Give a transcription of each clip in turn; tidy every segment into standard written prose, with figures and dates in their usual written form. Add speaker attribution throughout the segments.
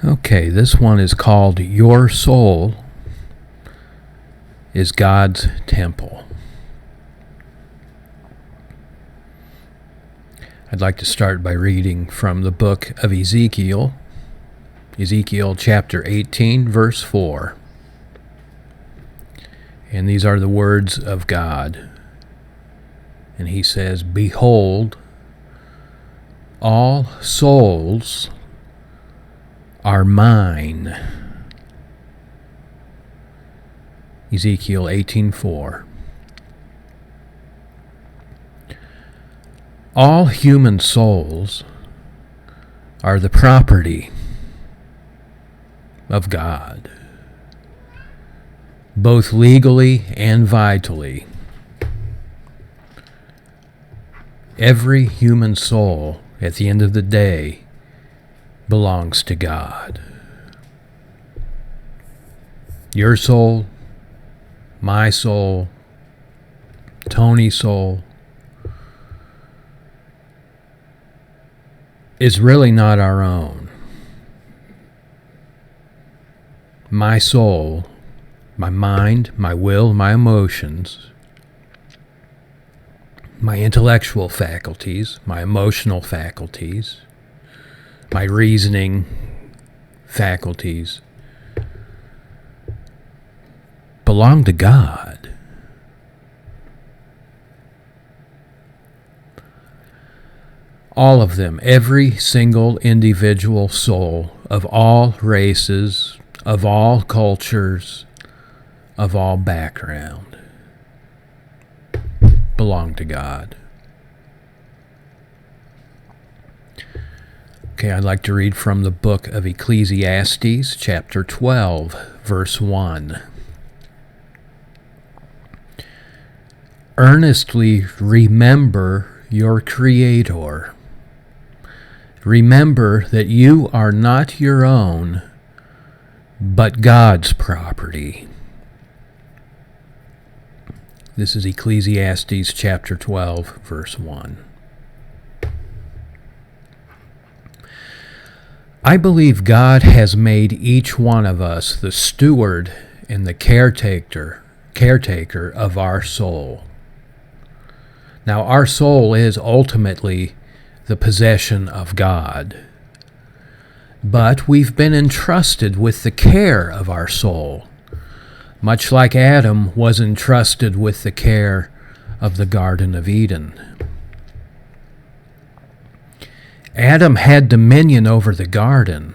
Speaker 1: Okay, this one is called Your Soul is God's Temple. I'd like to start by reading from the book of Ezekiel, Ezekiel chapter 18, verse 4. And these are the words of God. And he says, "Behold, all souls are mine." Ezekiel 18:4. All human souls are the property of God, both legally and vitally. Every human soul, at the end of the day, belongs to God. Your soul, my soul, Tony's soul, is really not our own. My soul, my mind, my will, my emotions, my intellectual faculties, my emotional faculties, my reasoning faculties belong to God. All of them, every single individual soul of all races, of all cultures, of all background, belong to God. Okay, I'd like to read from the book of Ecclesiastes, chapter 12, verse 1. Earnestly remember your Creator. Remember that you are not your own, but God's property. This is Ecclesiastes chapter 12, verse 1. I believe God has made each one of us the steward and the caretaker of our soul. Now, our soul is ultimately the possession of God, but we've been entrusted with the care of our soul, much like Adam was entrusted with the care of the Garden of Eden. Adam had dominion over the garden,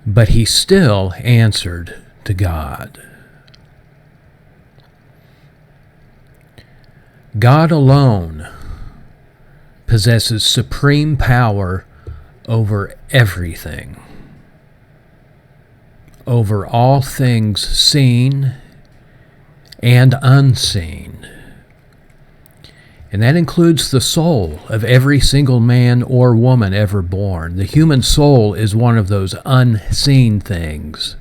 Speaker 1: but he still answered to God. God alone possesses supreme power over everything, over all things seen and unseen. And that includes the soul of every single man or woman ever born. The human soul is one of those unseen things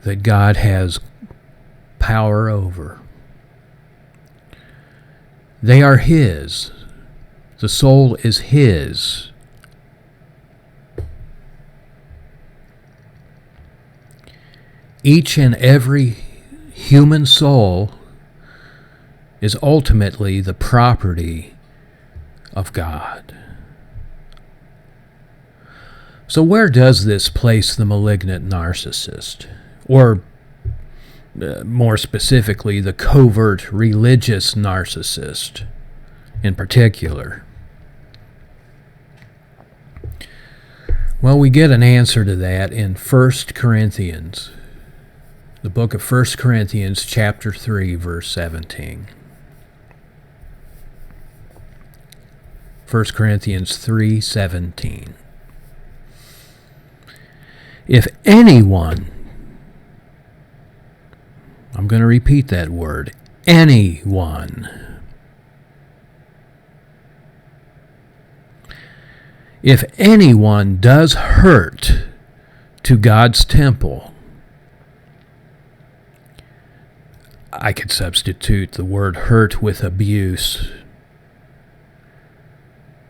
Speaker 1: that God has power over. They are His. The soul is His. Each and every human soul is ultimately the property of God. So where does this place the malignant narcissist? Or more specifically, the covert religious narcissist in particular? Well, we get an answer to that in 1 Corinthians, the book of 1 Corinthians chapter 3, verse 17. 1 Corinthians 3:17. If anyone, I'm going to repeat that word, anyone, if anyone does hurt to God's temple, I could substitute the word hurt with abuse.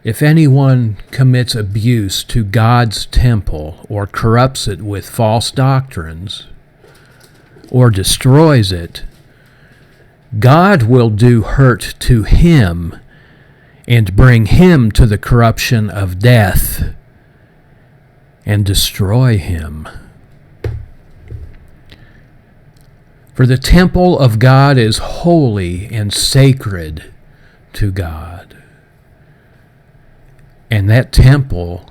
Speaker 1: If anyone commits abuse to God's temple or corrupts it with false doctrines or destroys it, God will do hurt to him and bring him to the corruption of death and destroy him. For the temple of God is holy and sacred to God. And that temple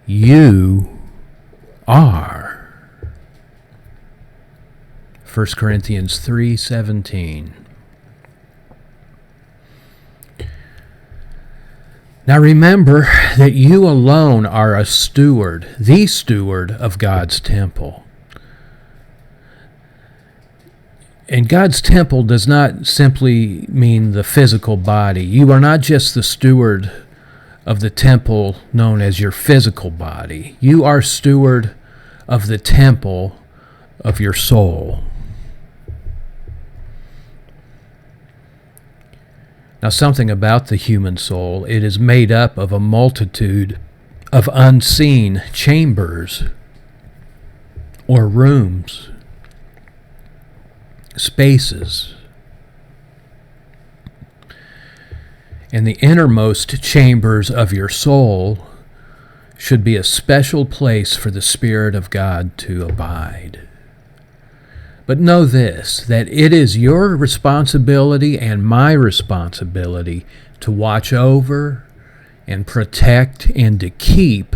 Speaker 1: you are. 1 Corinthians 3:17. Now remember that you alone are a steward, the steward of God's temple. And God's temple does not simply mean the physical body. You are not just the steward of the temple known as your physical body. You are steward of the temple of your soul. Now, something about the human soul, it is made up of a multitude of unseen chambers or rooms, spaces. And the innermost chambers of your soul should be a special place for the Spirit of God to abide. But know this, that it is your responsibility and my responsibility to watch over and protect and to keep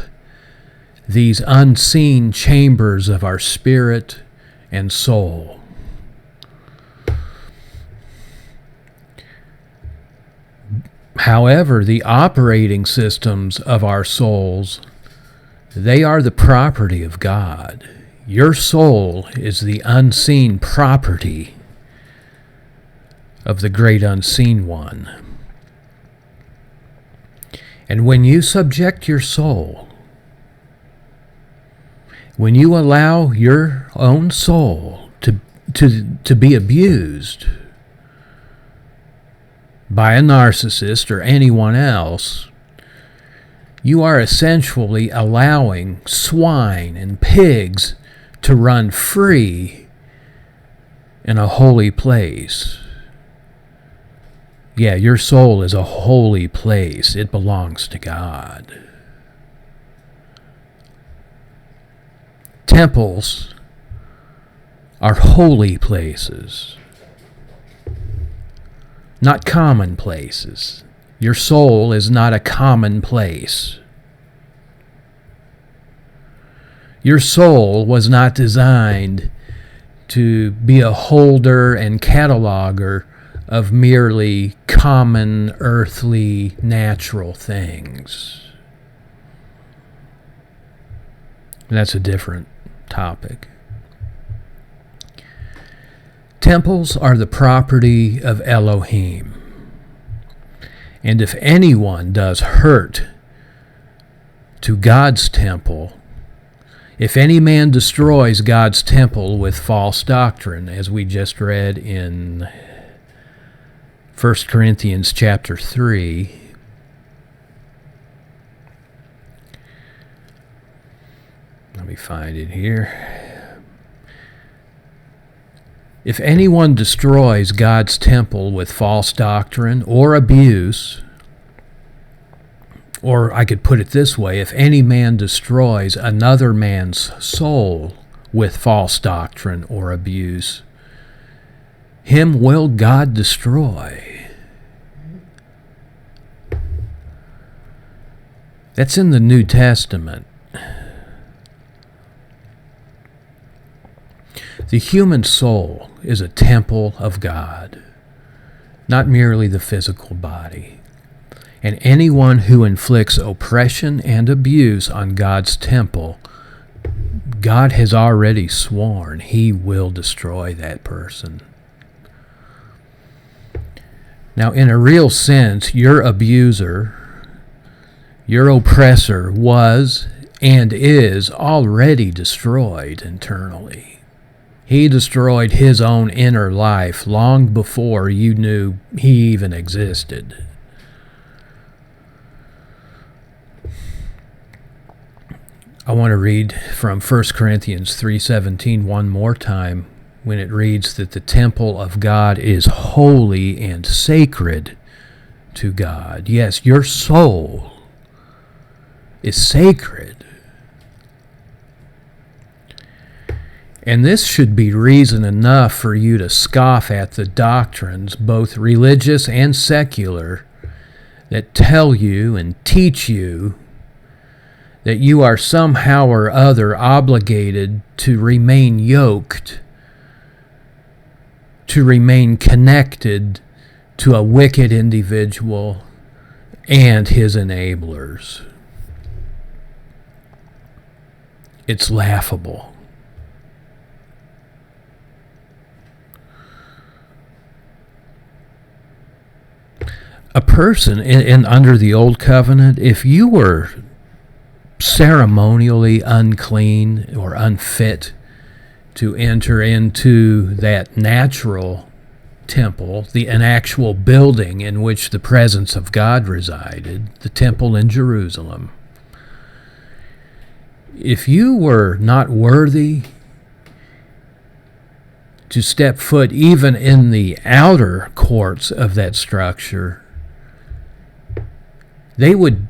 Speaker 1: these unseen chambers of our spirit and soul. However, the operating systems of our souls, they are the property of God. Your soul is the unseen property of the great unseen one. And when you subject your soul, when you allow your own soul to be abused by a narcissist or anyone else, you are essentially allowing swine and pigs to run free in a holy place. Yeah, your soul is a holy place. It belongs to God. Temples are holy places, not common places. Your soul is not a common place. Your soul was not designed to be a holder and cataloger of merely common, earthly, natural things. And that's a different topic. Temples are the property of Elohim. And if anyone does hurt to God's temple, if any man destroys God's temple with false doctrine, as we just read in 1 Corinthians chapter 3, let me find it here. If anyone destroys God's temple with false doctrine or abuse, or I could put it this way, if any man destroys another man's soul with false doctrine or abuse, him will God destroy. That's in the New Testament. The human soul is a temple of God, not merely the physical body. And anyone who inflicts oppression and abuse on God's temple, God has already sworn He will destroy that person. Now, in a real sense, your abuser, your oppressor was and is already destroyed internally. He destroyed his own inner life long before you knew he even existed. I want to read from 1 Corinthians 3:17 one more time, when it reads that the temple of God is holy and sacred to God. Yes, your soul is sacred. And this should be reason enough for you to scoff at the doctrines, both religious and secular, that tell you and teach you that you are somehow or other obligated to remain yoked, to remain connected to a wicked individual and his enablers. It's laughable. A person under the old covenant, if you were ceremonially unclean or unfit to enter into that natural temple, an actual building in which the presence of God resided, the temple in Jerusalem, if you were not worthy to step foot even in the outer courts of that structure, they would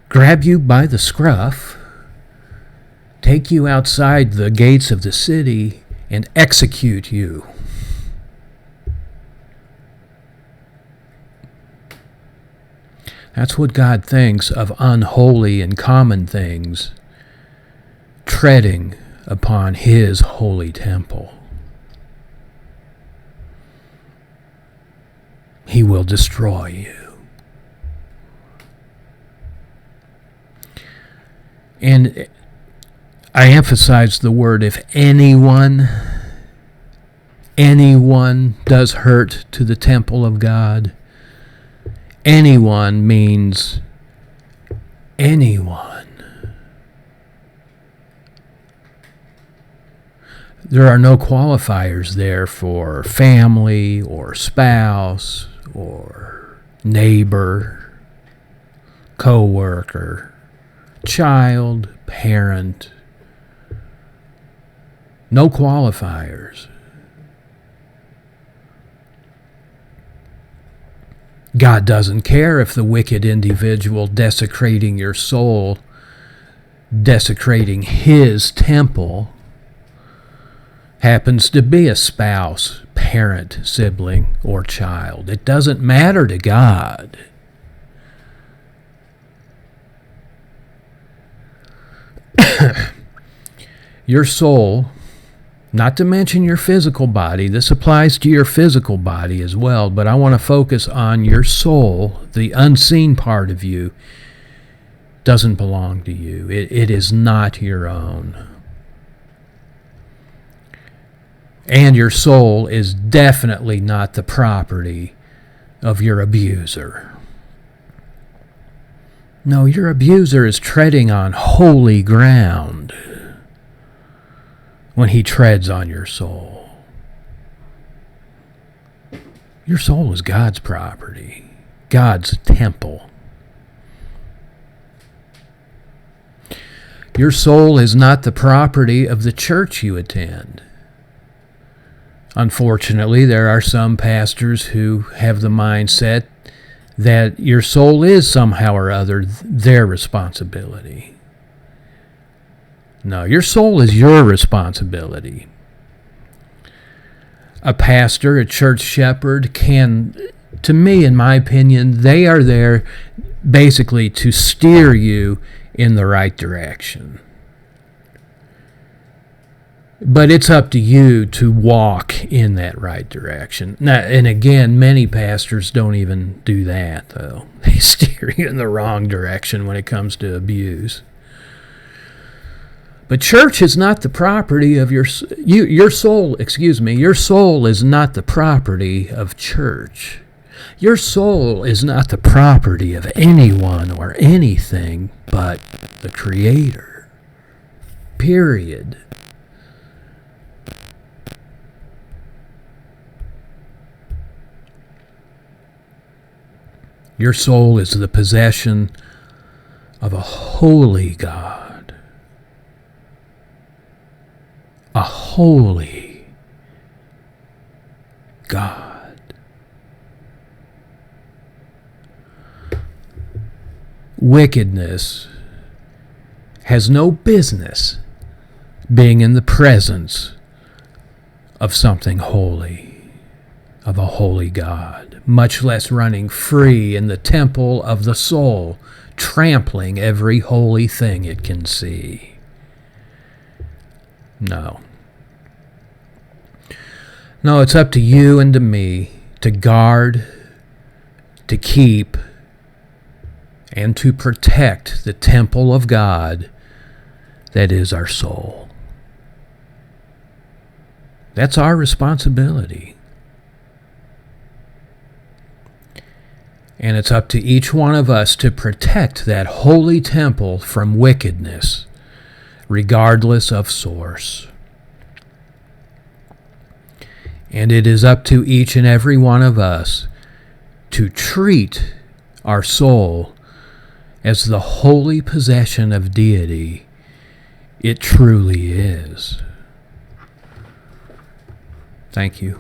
Speaker 1: grab you by the scruff, take you outside the gates of the city, and execute you. That's what God thinks of unholy and common things treading upon His holy temple. He will destroy you. And I emphasize the word if anyone does hurt to the temple of God. Anyone means anyone. There are no qualifiers there for family or spouse or neighbor, co-worker, child, parent. No qualifiers. God doesn't care if the wicked individual desecrating your soul, desecrating His temple, happens to be a spouse, parent, sibling, or child. It doesn't matter to God. Your soul, not to mention your physical body, this applies to your physical body as well, but I want to focus on your soul, the unseen part of you, doesn't belong to you. It is not your own. And your soul is definitely not the property of your abuser. No, your abuser is treading on holy ground when he treads on your soul. Your soul is God's property, God's temple. Your soul is not the property of the church you attend. Unfortunately, there are some pastors who have the mindset that your soul is somehow or other their responsibility. No, your soul is your responsibility. A pastor, a church shepherd can, to me, in my opinion, they are there basically to steer you in the right direction. But it's up to you to walk in that right direction. Now, and again, many pastors don't even do that, though. They steer you in the wrong direction when it comes to abuse. But church is not the property of your soul. Your soul is not the property of church. Your soul is not the property of anyone or anything but the Creator. Period. Your soul is the possession of a holy God, holy God. Wickedness has no business being in the presence of something holy, of a holy God, much less running free in the temple of the soul, trampling every holy thing it can see. No. No, it's up to you and to me to guard, to keep, and to protect the temple of God that is our soul. That's our responsibility. And it's up to each one of us to protect that holy temple from wickedness, regardless of source. And it is up to each and every one of us to treat our soul as the holy possession of deity it truly is. Thank you.